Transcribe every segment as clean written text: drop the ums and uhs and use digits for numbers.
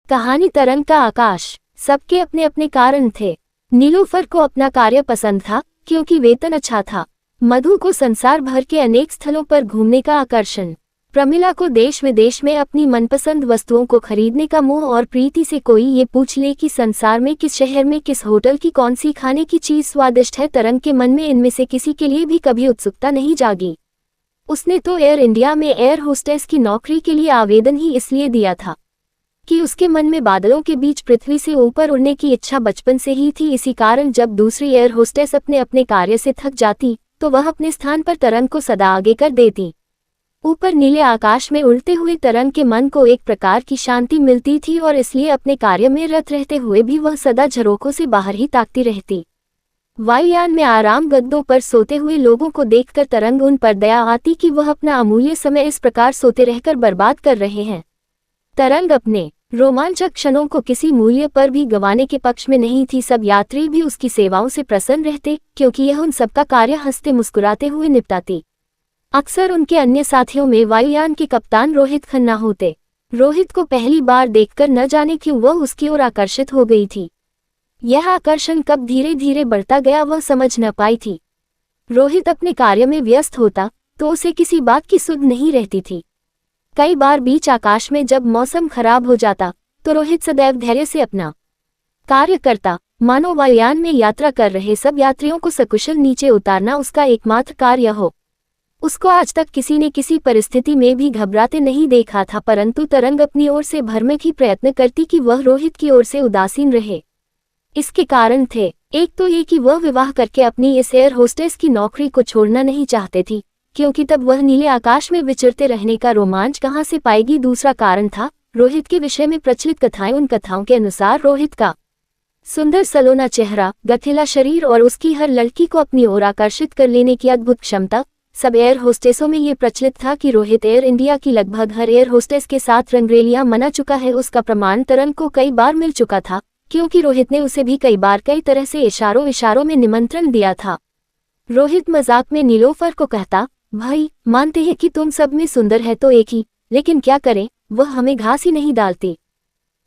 कहानी तरंग का आकाश। सबके अपने अपने कारण थे। नीलोफर को अपना कार्य पसंद था क्योंकि वेतन अच्छा था। मधु को संसार भर के अनेक स्थलों पर घूमने का आकर्षण। प्रमिला को देश विदेश में अपनी मनपसंद वस्तुओं को खरीदने का मोह और प्रीति से कोई ये पूछ ले कि संसार में किस शहर में किस होटल की कौन सी खाने की चीज स्वादिष्ट है, तरंग के मन में इनमें से किसी के लिए भी कभी उत्सुकता नहीं जागी। उसने तो एयर इंडिया में एयर होस्टेस की नौकरी के लिए आवेदन ही इसलिए दिया था कि उसके मन में बादलों के बीच पृथ्वी से ऊपर उड़ने की इच्छा बचपन से ही थी। इसी कारण जब दूसरी एयर होस्टेस अपने अपने कार्य से थक जाती तो वह अपने स्थान पर तरंग को सदा आगे कर देती। ऊपर नीले आकाश में उड़ते हुए तरंग के मन को एक प्रकार की शांति मिलती थी और इसलिए अपने कार्य में रत रहते हुए भी वह सदा झरोखों से बाहर ही ताकती रहती। वायुयान में आराम गद्दों पर सोते हुए लोगों को देखकर तरंग उन पर दया आती कि वह अपना अमूल्य समय इस प्रकार सोते रहकर बर्बाद कर रहे हैं। तरंग अपने रोमांचक क्षणों को किसी मूल्य पर भी गंवाने के पक्ष में नहीं थी। सब यात्री भी उसकी सेवाओं से प्रसन्न रहते क्योंकि यह उन सबका कार्य हंसते मुस्कुराते हुए निपटाती। अक्सर उनके अन्य साथियों में वायुयान के कप्तान रोहित खन्ना होते। रोहित को पहली बार देखकर न जाने क्यों वह उसकी ओर आकर्षित हो गई थी। यह आकर्षण कब धीरे धीरे बढ़ता गया वह समझ न पाई थी। रोहित अपने कार्य में व्यस्त होता तो उसे किसी बात की सुध नहीं रहती थी। कई बार बीच आकाश में जब मौसम खराब हो जाता तो रोहित सदैव धैर्य से अपना कार्य करता, मानो वायुयान में यात्रा कर रहे सब यात्रियों को सकुशल नीचे उतारना उसका एकमात्र कार्य हो। उसको आज तक किसी ने किसी परिस्थिति में भी घबराते नहीं देखा था, परंतु तरंग अपनी ओर से भरसक ही प्रयत्न करती कि वह रोहित की ओर से उदासीन रहे। इसके कारण थे, एक तो ये कि वह विवाह करके अपनी इस एयर होस्टेस की नौकरी को छोड़ना नहीं चाहते थी क्योंकि तब वह नीले आकाश में विचरते रहने का रोमांच कहाँ से पाएगी। दूसरा कारण था रोहित के विषय में प्रचलित कथाएं। उन कथाओं के अनुसार रोहित का सुंदर सलोना चेहरा, गठिला शरीर और उसकी हर लड़की को अपनी ओर आकर्षित कर लेने की अद्भुत क्षमता। सब एयर होस्टेसों में ये प्रचलित था कि रोहित एयर इंडिया की लगभग हर एयर होस्टेस के साथ रंगरेलियां मना चुका है। उसका प्रमाण तरंग को कई बार मिल चुका था क्योंकि रोहित ने उसे भी कई बार कई तरह से इशारों में निमंत्रण दिया था। रोहित मजाक में नीलोफर को कहता, भाई मानते हैं कि तुम सब में सुंदर है तो एक ही, लेकिन क्या करें वह हमें घास ही नहीं डालती।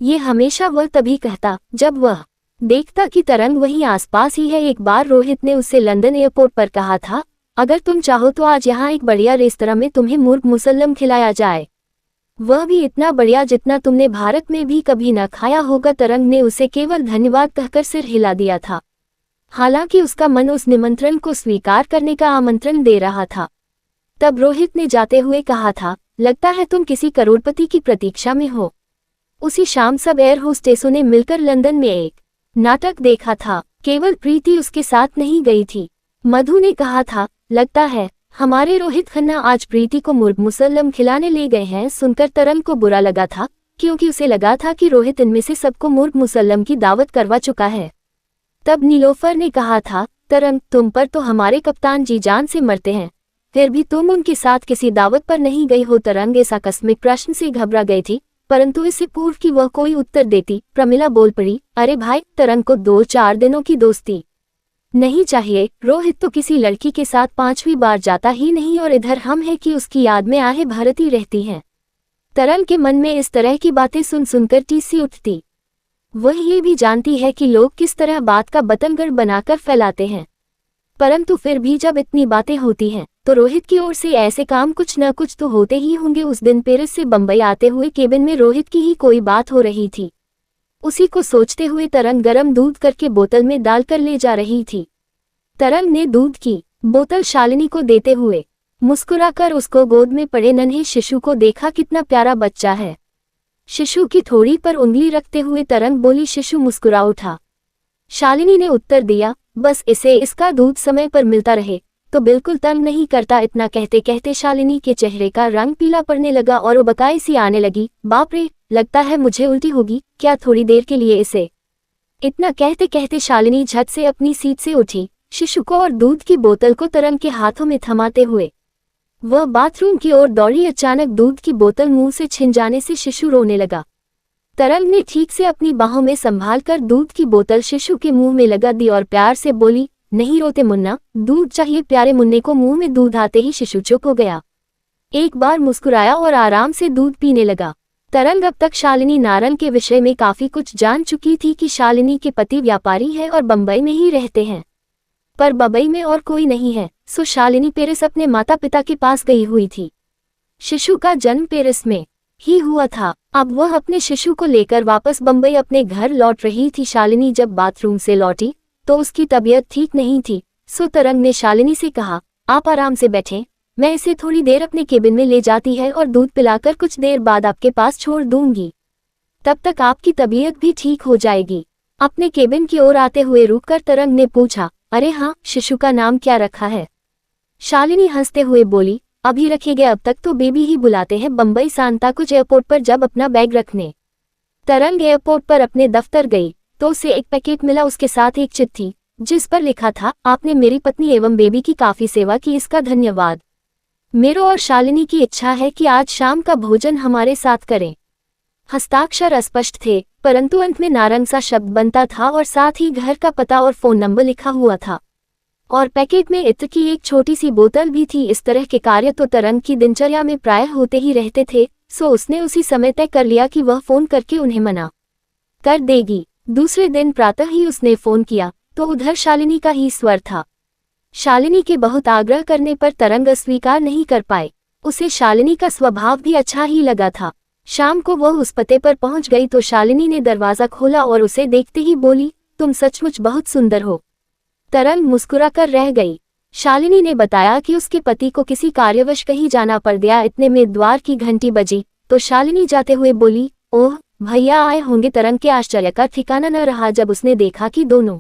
ये हमेशा वह तभी कहता जब वह देखता कि तरंग वहीं आसपास ही है। एक बार रोहित ने उससे लंदन एयरपोर्ट पर कहा था, अगर तुम चाहो तो आज यहाँ एक बढ़िया रेस्तरां में तुम्हें मुर्ग मुसल्लम खिलाया जाए, वह भी इतना बढ़िया जितना तुमने भारत में भी कभी न खाया होगा। तरंग ने उसे केवल धन्यवाद कहकर सिर हिला दिया था। हालांकि उसका मन उस निमंत्रण को स्वीकार करने का आमंत्रण दे रहा था। तब रोहित ने जाते हुए कहा था, लगता है तुम किसी करोड़पति की प्रतीक्षा में हो। उसी शाम सब एयर होस्टेसों ने मिलकर लंदन में एक नाटक देखा था। केवल प्रीति उसके साथ नहीं गई थी। मधु ने कहा था, लगता है हमारे रोहित खन्ना आज प्रीति को मुर्ग मुसल्लम खिलाने ले गए हैं। सुनकर तरंग को बुरा लगा था क्योंकि उसे लगा था कि रोहित इनमें से सबको मुर्ग मुसल्लम की दावत करवा चुका है। तब नीलोफर ने कहा था, तरंग तुम पर तो हमारे कप्तान जी जान से मरते हैं, फिर भी तुम उनके साथ किसी दावत पर नहीं गई हो। तरंग इस आकस्मिक प्रश्न से घबरा गई थी, परंतु इससे पूर्व कि वह कोई उत्तर देती प्रमिला बोल पड़ी, अरे भाई तरंग को 2-4 दिनों की दोस्ती नहीं चाहिए। रोहित तो किसी लड़की के साथ 5वीं बार जाता ही नहीं और इधर हम है कि उसकी याद में आहें भरती रहती हैं। तरंग के मन में इस तरह की बातें सुन सुनकर टीस सी उठती। वह ये भी जानती है कि लोग किस तरह बात का बतंगड़ बनाकर फैलाते हैं, परंतु फिर भी जब इतनी बातें होती हैं तो रोहित की ओर से ऐसे काम कुछ न कुछ तो होते ही होंगे। उस दिन पेरिस से बंबई आते हुए केबिन में रोहित की ही कोई बात हो रही थी। उसी को सोचते हुए तरंग गरम दूध करके बोतल में डालकर ले जा रही थी। तरंग ने दूध की बोतल शालिनी को देते हुए मुस्कुराकर उसको गोद में पड़े नन्हे शिशु को देखा। कितना प्यारा बच्चा है। शिशु की थोड़ी पर उंगली रखते हुए तरंग बोली। शिशु मुस्कुरा उठा। शालिनी ने उत्तर दिया, बस इसे इसका दूध समय पर मिलता रहे तो बिल्कुल तंग नहीं करता। इतना कहते कहते शालिनी के चेहरे का रंग पीला पड़ने लगा और उबकाई सी आने लगी। बाप रे, लगता है मुझे उल्टी होगी क्या थोड़ी देर के लिए इसे। इतना कहते कहते शालिनी झट से अपनी सीट से उठी, शिशु को और दूध की बोतल को तरंग के हाथों में थमाते हुए वह बाथरूम की ओर दौड़ी। अचानक दूध की बोतल मुंह से छिन जाने से शिशु रोने लगा। तरंग ने ठीक से अपनी बाहों में संभाल कर दूध की बोतल शिशु के मुंह में लगा दी और प्यार से बोली, नहीं रोते मुन्ना, दूध चाहिए। प्यारे मुन्ने को मुंह में दूध आते ही शिशु चुप हो गया। एक बार मुस्कुराया और आराम से दूध पीने लगा। तरंग अब तक शालिनी नारंग के विषय में काफी कुछ जान चुकी थी कि शालिनी के पति व्यापारी है और बम्बई में ही रहते हैं, पर बम्बई में और कोई नहीं है। सो शालिनी पेरिस अपने माता पिता के पास गई हुई थी। शिशु का जन्म पेरिस में ही हुआ था। अब वह अपने शिशु को लेकर वापस बम्बई अपने घर लौट रही थी। शालिनी जब बाथरूम से लौटी तो उसकी तबीयत ठीक नहीं थी। सो तरंग ने शालिनी से कहा, आप आराम से बैठें, मैं इसे थोड़ी देर अपने केबिन में ले जाती है और दूध पिलाकर कुछ देर बाद आपके पास छोड़ दूंगी। तब तक आपकी तबीयत भी ठीक हो जाएगी। अपने केबिन की ओर आते हुए रुककर तरंग ने पूछा, अरे हाँ, शिशु का नाम क्या रखा है? शालिनी हंसते हुए बोली, अभी रखेंगे, अब तक तो बेबी ही बुलाते हैं। बम्बई सांता कुछ एयरपोर्ट पर जब अपना बैग रखने तरंग एयरपोर्ट पर अपने दफ्तर गई तो उसे एक पैकेट मिला, उसके साथ एक चिट्ठी जिस पर लिखा था, आपने मेरी पत्नी एवं बेबी की काफी सेवा की, इसका धन्यवाद। मेरे और शालिनी की इच्छा है कि आज शाम का भोजन हमारे साथ करें। हस्ताक्षर अस्पष्ट थे, परंतु अंत में नारंग सा शब्द बनता था और साथ ही घर का पता और फोन नंबर लिखा हुआ था, और पैकेट में इत्र की एक छोटी सी बोतल भी थी। इस तरह के कार्य तो तरंग की दिनचर्या में प्रायः होते ही रहते थे। सो उसने उसी समय तय कर लिया कि वह फोन करके उन्हें मना कर देगी। दूसरे दिन प्रातः ही उसने फोन किया तो उधर शालिनी का ही स्वर था। शालिनी के बहुत आग्रह करने पर तरंग अस्वीकार नहीं कर पाए। उसे शालिनी का स्वभाव भी अच्छा ही लगा था। शाम को वह उस पते पर पहुंच गई तो शालिनी ने दरवाजा खोला और उसे देखते ही बोली, तुम सचमुच बहुत सुंदर हो। तरंग मुस्कुराकर रह गई। शालिनी ने बताया कि उसके पति को किसी कार्यवश कहीं जाना पड़ गया। इतने में द्वार की घंटी बजी तो शालिनी जाते हुए बोली, ओह, भैया आए होंगे। तरंग के आश्चर्य का ठिकाना न रहा जब उसने देखा कि दोनों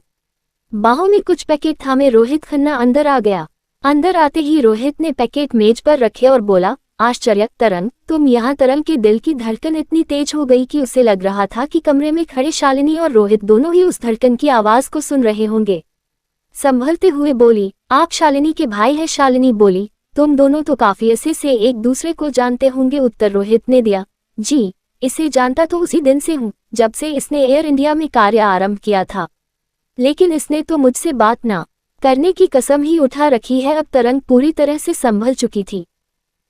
बाहों में कुछ पैकेट थामे रोहित खन्ना अंदर आ गया। अंदर आते ही रोहित ने पैकेट मेज पर रखे और बोला, आश्चर्य, तरंग तुम यहाँ। तरंग के दिल की धड़कन इतनी तेज हो गई कि उसे लग रहा था कि कमरे में खड़े शालिनी और रोहित दोनों ही उस धड़कन की आवाज को सुन रहे होंगे। संभलते हुए बोली, आप शालिनी के भाई हैं? शालिनी बोली, तुम दोनों तो काफी अरसे से एक दूसरे को जानते होंगे। उत्तर रोहित ने दिया, जी, इसे जानता तो उसी दिन से हूँ जब से इसने एयर इंडिया में कार्य आरंभ किया था, लेकिन इसने तो मुझसे बात ना करने की कसम ही उठा रखी है। अब तरंग पूरी तरह से संभल चुकी थी।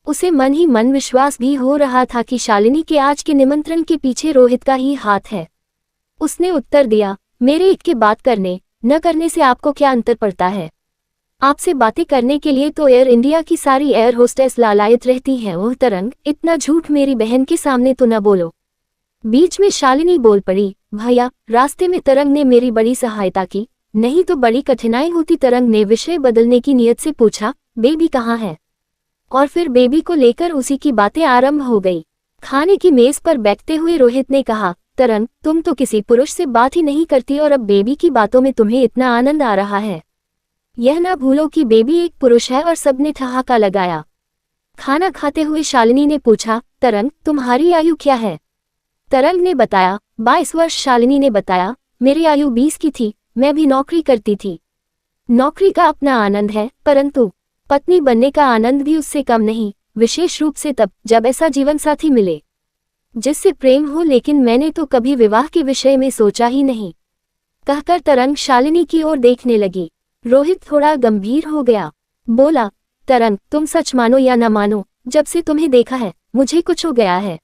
उसे मन ही मन विश्वास भी हो रहा था कि शालिनी के आज के निमंत्रण के पीछे रोहित का ही हाथ है। उसने उत्तर दिया, मेरे के बात करने न करने से आपको क्या अंतर पड़ता है? आपसे बातें करने के लिए तो एयर इंडिया की सारी एयर होस्टेस लालायत रहती हैं। ओह तरंग, इतना झूठ मेरी बहन के सामने तो न बोलो। बीच में शालिनी बोल पड़ी, भैया, रास्ते में तरंग ने मेरी बड़ी सहायता की, नहीं तो बड़ी कठिनाई होती। तरंग ने विषय बदलने की नीयत से पूछा, बेबी कहाँ है? और फिर बेबी को लेकर उसी की बातें आरंभ हो गई। खाने की मेज पर बैठते हुए रोहित ने कहा, तरंग तुम तो किसी पुरुष से बात ही नहीं करती और अब बेबी की बातों में तुम्हें इतना आनंद आ रहा है। यह ना भूलो कि बेबी एक पुरुष है। और सबने ठहाका लगाया। खाना खाते हुए शालिनी ने पूछा, तरंग तुम्हारी आयु क्या है? तरंग ने बताया, 22 वर्ष। शालिनी ने बताया, मेरी आयु 20 की थी, मैं भी नौकरी करती थी। नौकरी का अपना आनंद है, परंतु पत्नी बनने का आनंद भी उससे कम नहीं, विशेष रूप से तब जब ऐसा जीवन साथी मिले जिससे प्रेम हो। लेकिन मैंने तो कभी विवाह के विषय में सोचा ही नहीं, कहकर तरंग शालिनी की ओर देखने लगी। रोहित थोड़ा गंभीर हो गया, बोला, तरंग तुम सच मानो या न मानो, जब से तुम्हें देखा है मुझे कुछ हो गया है।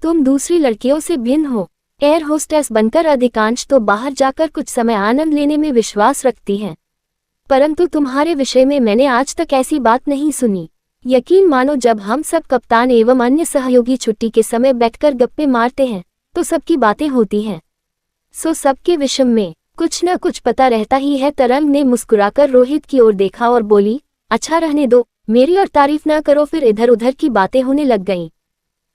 तुम दूसरी लड़कियों से भिन्न हो। एयर होस्टेस बनकर अधिकांश तो बाहर जाकर कुछ समय आनंद लेने में विश्वास रखती हैं, परंतु तुम्हारे विषय में मैंने आज तक ऐसी बात नहीं सुनी। यकीन मानो, जब हम सब कप्तान एवं अन्य सहयोगी छुट्टी के समय बैठकर गप्पे मारते हैं तो सबकी बातें होती हैं। सो सबके विषय में कुछ न कुछ पता रहता ही है। तरंग ने मुस्कुराकर रोहित की ओर देखा और बोली, अच्छा रहने दो, मेरी और तारीफ न करो। फिर इधर उधर की बातें होने लग गईं।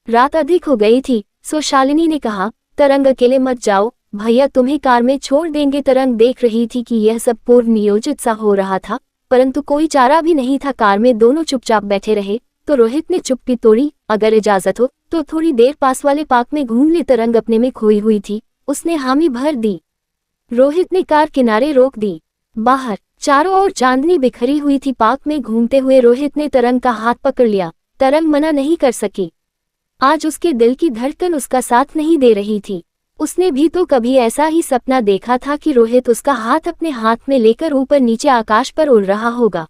रात अधिक हो गई थी, सो शालिनी ने कहा, तरंग अकेले मत जाओ, भैया तुम्हें कार में छोड़ देंगे। तरंग देख रही थी कि यह सब पूर्व नियोजित सा हो रहा था, परंतु कोई चारा भी नहीं था। कार में दोनों चुपचाप बैठे रहे तो रोहित ने चुप्पी तोड़ी, अगर इजाजत हो तो थोड़ी देर पास वाले पार्क में घूम ले। तरंग अपने में खोई हुई थी, उसने हामी भर दी। रोहित ने कार किनारे रोक दी। बाहर चारों ओर चांदनी बिखरी हुई थी। पार्क में घूमते हुए रोहित ने तरंग का हाथ पकड़ लिया। तरंग मना नहीं कर सकी। आज उसके दिल की धड़कन उसका साथ नहीं दे रही थी। उसने भी तो कभी ऐसा ही सपना देखा था कि रोहित उसका हाथ अपने हाथ में लेकर ऊपर नीचे आकाश पर उड़ रहा होगा।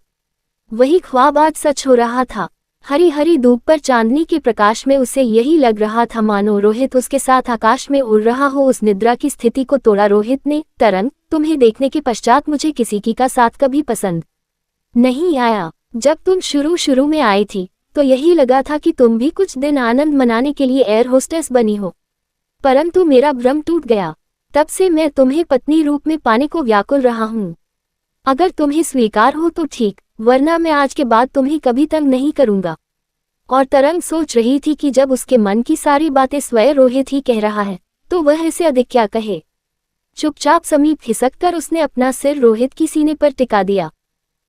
वही ख्वाब आज सच हो रहा था। हरी हरी धूप पर चांदनी के प्रकाश में उसे यही लग रहा था मानो रोहित उसके साथ आकाश में उड़ रहा हो। उस निद्रा की स्थिति को तोड़ा रोहित ने, तरंग, तुम्हें देखने के पश्चात मुझे किसी की का साथ कभी पसंद नहीं आया। जब तुम शुरू में आई थी तो यही लगा था कि तुम भी कुछ दिन आनंद मनाने के लिए एयर होस्टेस बनी हो, परंतु मेरा भ्रम टूट गया। तब से मैं तुम्हें पत्नी रूप में पाने को व्याकुल रहा हूँ। अगर तुम्हें स्वीकार हो तो ठीक, वरना मैं आज के बाद तुम्हें कभी तंग नहीं करूंगा। और तरंग सोच रही थी कि जब उसके मन की सारी बातें स्वयं रोहित ही कह रहा है तो वह इसे अधिक क्या कहे। चुपचाप समीप खिसककर उसने अपना सिर रोहित की सीने पर टिका दिया।